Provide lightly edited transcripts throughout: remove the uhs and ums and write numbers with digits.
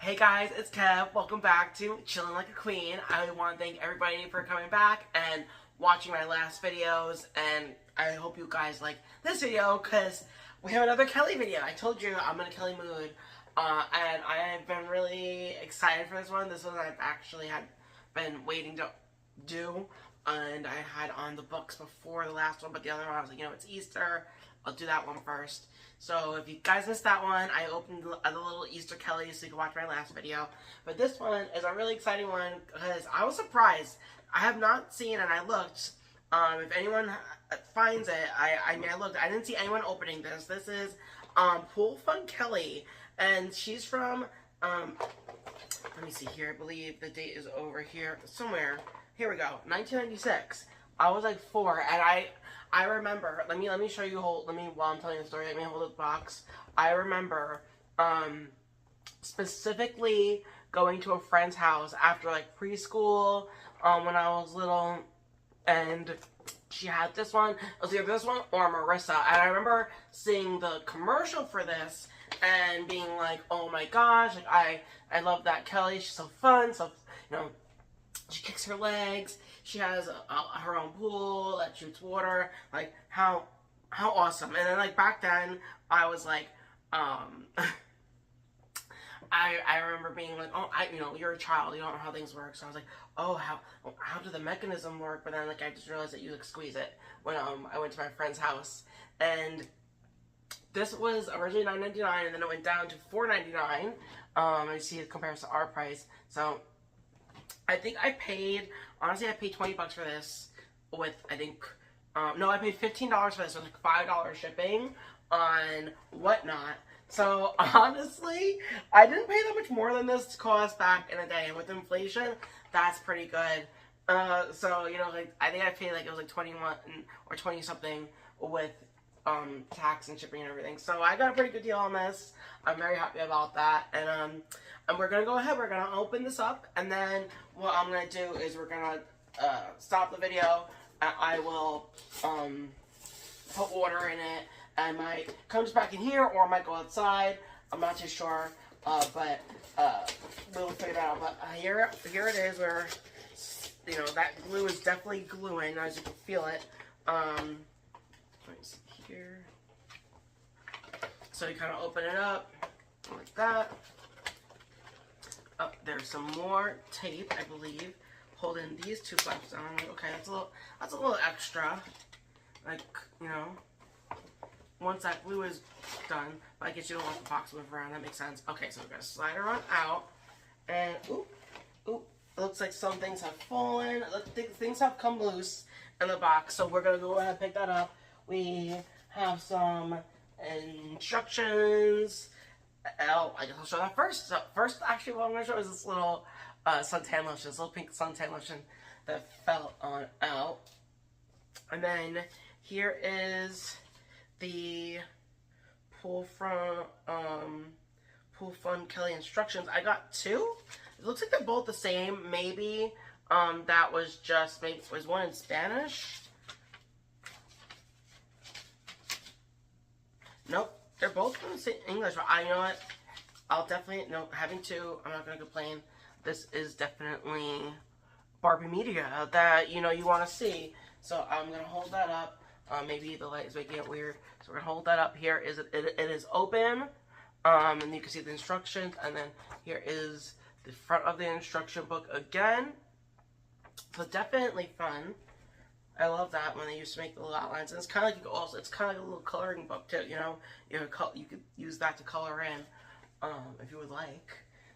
Hey guys, it's Kev. Welcome back to Chilling Like a Queen. I want to thank everybody for coming back and watching my last videos, and I hope you guys like this video because we have another Kelly video. I told you I'm in a Kelly mood, and I have been really excited for this one. This one I've actually had been waiting to do, and I had on the books before the last one, but the other one I was like, it's Easter. I'll do that one first. So if you guys missed that one, I opened the little Easter Kelly so you can watch my last video. But this one is a really exciting one because I was surprised. I have not seen, and I looked. If anyone finds it, I looked. I didn't see anyone opening this. This is Pool Fun Kelly, and she's from. Let me see here. I believe the date is over here somewhere. Here we go. 1996. I was like 4, and I remember. Let me show you. While I'm telling the story, let me hold the box. I remember specifically going to a friend's house after like preschool when I was little, and she had this one. It was either this one or Marissa, and I remember seeing the commercial for this and being like, oh my gosh, like I love that Kelly. She's so fun. So she kicks her legs. She has her own pool that shoots water. Like, how awesome. And then, like, back then, I was like, I remember being like, oh, you're a child. You don't know how things work. So I was like, oh, how do the mechanism work? But then, like, I just realized that you, like, squeeze it when I went to my friend's house. And this was originally $9.99, and then it went down to $4.99. And you see it compares to our price. So I think I paid 20 bucks for this with, I paid $15 for this with like $5 shipping on whatnot. So honestly, I didn't pay that much more than this cost back in the day. And with inflation, that's pretty good. So, like, I think I paid like, it was like 21 or 20 something with tax and shipping and everything. So I got a pretty good deal on this. I'm very happy about that. And we're going to go ahead. We're going to open this up. And then what I'm going to do is we're going to stop the video. I will put water in it. I might come back in here or I might go outside. I'm not too sure. But we'll figure that out. But here it is where, that glue is definitely gluing, as you can feel it. Let me see here. So you kind of open it up like that. Oh, there's some more tape, I believe, holding these two flaps down. Okay, that's a little extra. Like, once that glue is done, but I guess you don't want the box to move around. That makes sense. Okay, so we're gonna slide her on out, and oop, it looks like some things have fallen. Things have come loose in the box, so we're gonna go ahead and pick that up. We have some instructions. I guess I'll show that first. So first, actually, what I'm going to show is this little suntan lotion, this little pink suntan lotion that fell out. And then here is the Pool Fun Kelly instructions. I got 2. It looks like they're both the same. Maybe that was just, was one in Spanish. Nope, they're both going to say English, but you know what? I'll definitely, having 2, I'm not going to complain. This is definitely Barbie media that, you want to see. So I'm going to hold that up. Maybe the light is making it weird. So we're going to hold that up. Here is it is open. And you can see the instructions. And then here is the front of the instruction book again. So definitely fun. I love that when they used to make the little outlines, and it's kind of like it's kind of like a little coloring book too. You could use that to color in if you would like.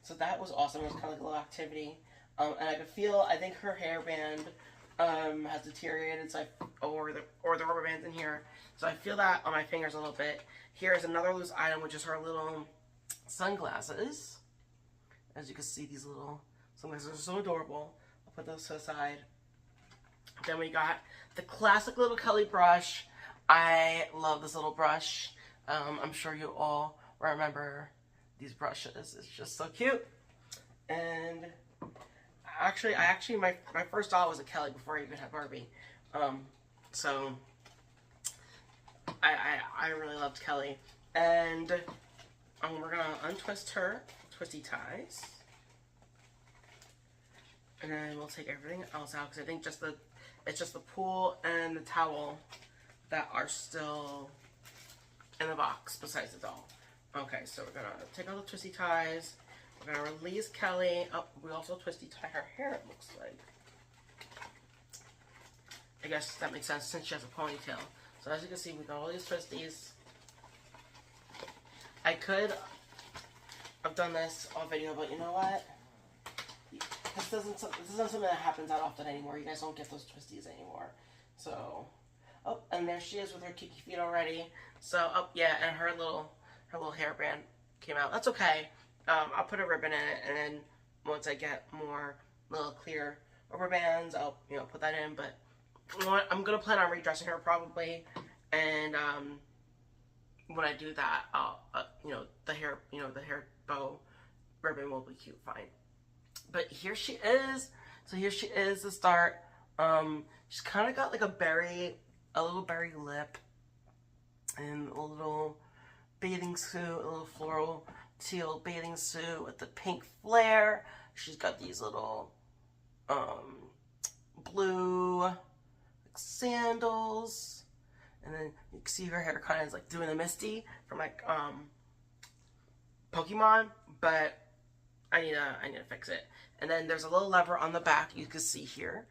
So that was awesome. It was kind of like a little activity, and I think her hairband has deteriorated, or the rubber band's in here, so I feel that on my fingers a little bit. Here is another loose item, which is her little sunglasses. As you can see, these little sunglasses are so adorable. I'll put those to the side. Then we got the classic little Kelly brush. I love this little brush. I'm sure you all remember these brushes. It's just so cute. And my first doll was a Kelly before I even had Barbie. So I really loved Kelly. And we're gonna untwist her, twisty ties. And then we'll take everything else out because I think it's just the pool and the towel that are still in the box besides the doll. Okay, so we're gonna take out the twisty ties. We're gonna release Kelly. Oh, we also twisty tie her hair, it looks like. I guess that makes sense since she has a ponytail. So as you can see, we got all these twisties. I could have done this on video, but you know what? This isn't something that happens that often anymore. You guys don't get those twisties anymore. So, oh, and there she is with her kiki feet already. So, oh yeah, and her little hairband came out. That's okay. I'll put a ribbon in it, and then once I get more little clear rubber bands, I'll put that in. But you know what? I'm gonna plan on redressing her probably, and when I do that, I'll the hair bow ribbon will be cute, fine. But here she is. So here she is to start. She's kind of got like a little berry lip, and a little bathing suit, a little floral teal bathing suit with the pink flare. She's got these little blue sandals, and then you can see her hair kind of is like doing a Misty from like Pokemon, but I need to fix it. And then there's a little lever on the back you can see here,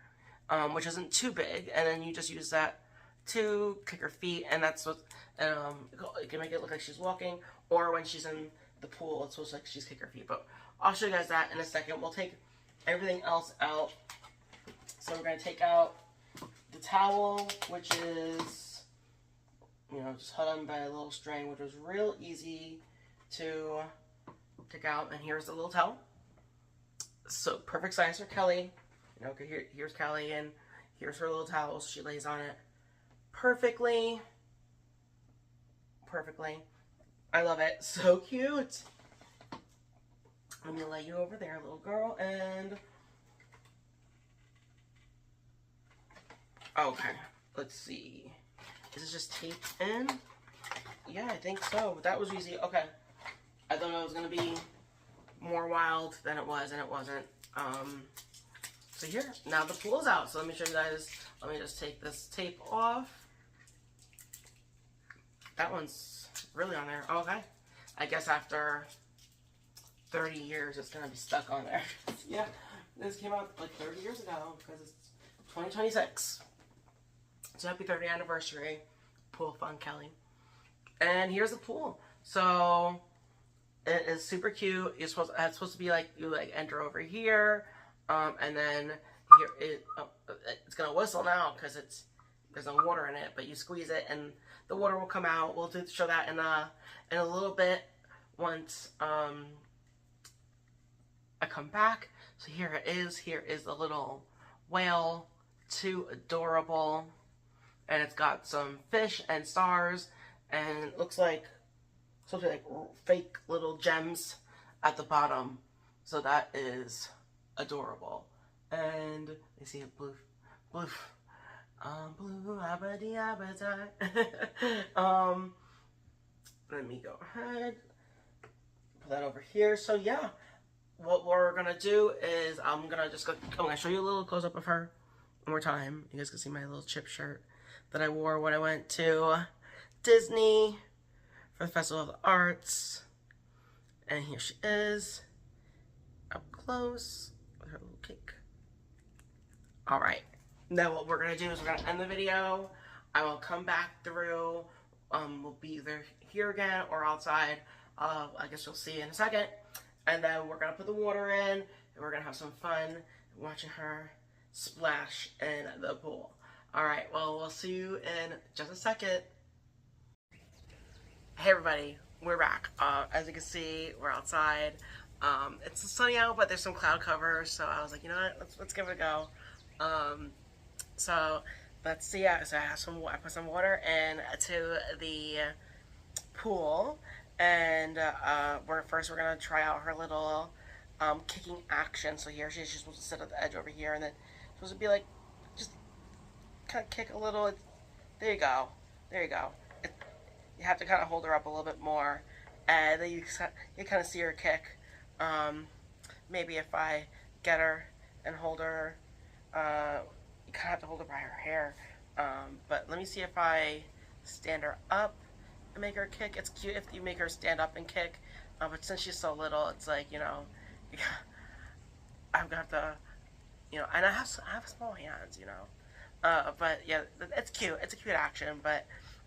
which isn't too big, and then you just use that to kick her feet, and that's what it can make it look like she's walking, or when she's in the pool it's supposed to like she's kicking her feet. But I'll show you guys that in a second. We'll take everything else out. So we're gonna take out the towel, which is just held on by a little string, which was real easy to take out. And here's the little towel. So perfect size for Kelly. Here's Kelly, and here's her little towel. She lays on it perfectly. I love it. So cute. Let me lay you over there, little girl, and okay, let's see. Is it just taped in? Yeah, I think so. That was easy. Okay. I thought it was going to be more wild than it was, and it wasn't. So here, now the pool's out. So let me show you guys. Let me just take this tape off. That one's really on there. Okay. I guess after 30 years, it's going to be stuck on there. Yeah, this came out like 30 years ago because it's 2026. So happy 30th anniversary, Pool Fun Kelly. And here's the pool. So it is super cute. It's supposed to be like you enter over here, and then here it's gonna whistle now because there's no water in it. But you squeeze it and the water will come out. We'll show that in a little bit once I come back. So here it is. Here is the little whale. Too adorable. And it's got some fish and stars, and it looks like something like fake little gems at the bottom. So that is adorable. And you see it blue, abadi abadi. Let me go ahead, put that over here. So yeah, what we're gonna do is I'm gonna show you a little close up of her one more time. You guys can see my little chip shirt that I wore when I went to Disney for the Festival of the Arts. And here she is, up close, with her little cake. Alright, now what we're going to do is we're going to end the video. I will come back through, we'll be either here again or outside. I guess you'll see in a second. And then we're going to put the water in, and we're going to have some fun watching her splash in the pool. Alright, well, we'll see you in just a second. Hey everybody, we're back. As you can see, we're outside. It's sunny out, but there's some cloud cover, so I was like, you know what, let's give it a go. So let's see. So I put some water into the pool, and we're gonna try out her little kicking action. So here she's supposed to sit at the edge over here, and then supposed to be like just kind of kick a little. There you go. You have to kind of hold her up a little bit more, and then you kind of see her kick. Maybe if I get her and hold her, you kind of have to hold her by her hair. But let me see if I stand her up and make her kick. It's cute if you make her stand up and kick. But since she's so little, it's like, I'm gonna have to, and I have small hands, but yeah, it's cute. It's a cute action, but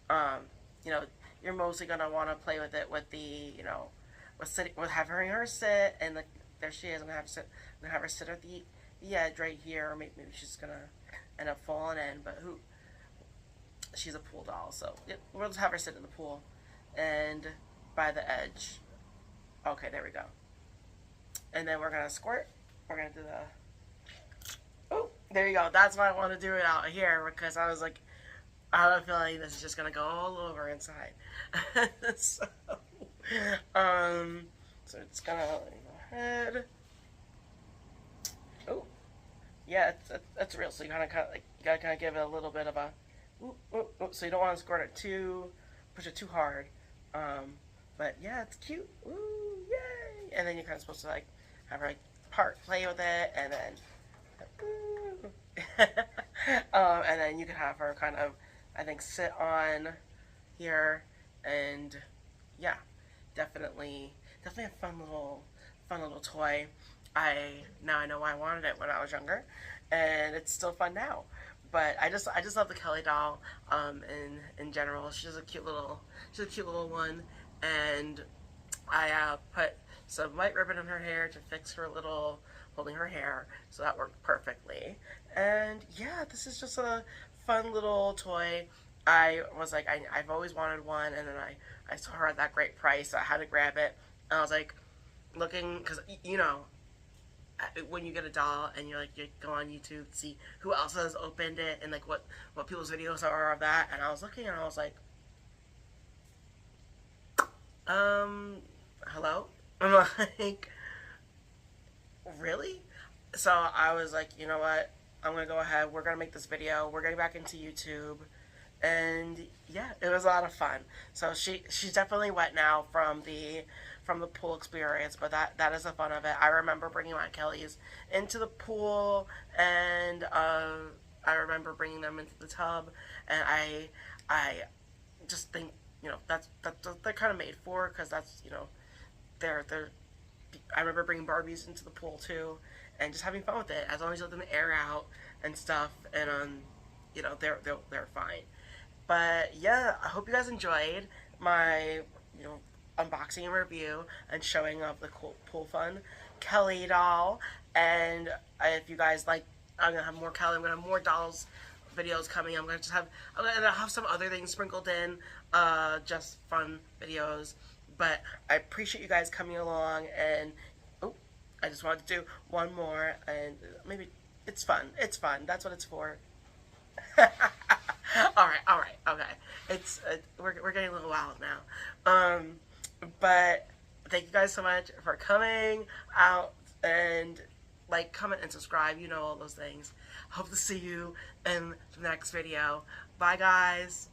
um, you know, you're mostly gonna want to play with it with the, with having her sit, and there she is. I'm gonna have her sit at the edge right here, or maybe she's gonna end up falling in. But she's a pool doll, so we'll just have her sit in the pool, and by the edge. Okay, there we go. And then we're gonna squirt. We're gonna do the. Oh, there you go. That's why I want to do it out here, because I was like, I have a feeling this is just gonna go all over inside. so, so it's gonna go ahead. Oh, yeah, it's real. So you gotta kind of give it a little bit of a. So you don't want to squirt it push it too hard. But yeah, it's cute. Ooh, yay! And then you're kind of supposed to have her play with it, and then and then you can have her kind of, I think, sit on here, and yeah, definitely a fun little toy. Now I know why I wanted it when I was younger, and it's still fun now. But I just love the Kelly doll in general. She's a cute little one, and I put some white ribbon in her hair to fix her little holding her hair, so that worked perfectly. And yeah, this is just a fun little toy. I was like, I've always wanted one, and then I saw her at that great price, so I had to grab it. And I was like, looking, because when you get a doll and you go on YouTube to see who else has opened it and what people's videos are of that, and I was looking and I was like, hello? I'm like, really? So I was like, you know what? I'm gonna go ahead. We're gonna make this video. We're getting back into YouTube, and yeah, it was a lot of fun. So she's definitely wet now from the pool experience, but that is the fun of it. I remember bringing my Kellys into the pool, and I remember bringing them into the tub, and I just think that's they're kind of made for, because that's they're I remember bringing Barbies into the pool too, and just having fun with it, as long as you let them air out and stuff, and they're fine. But yeah, I hope you guys enjoyed my unboxing and review and showing of the cool pool fun Kelly doll. And if you guys like, I'm gonna have more Kelly. I'm gonna have more dolls videos coming. I'm gonna have some other things sprinkled in, just fun videos. But I appreciate you guys coming along, and I just wanted to do one more, and maybe it's fun. It's fun. That's what it's for. all right, okay. We're getting a little wild now. But thank you guys so much for coming out, and comment, and subscribe. All those things. Hope to see you in the next video. Bye, guys.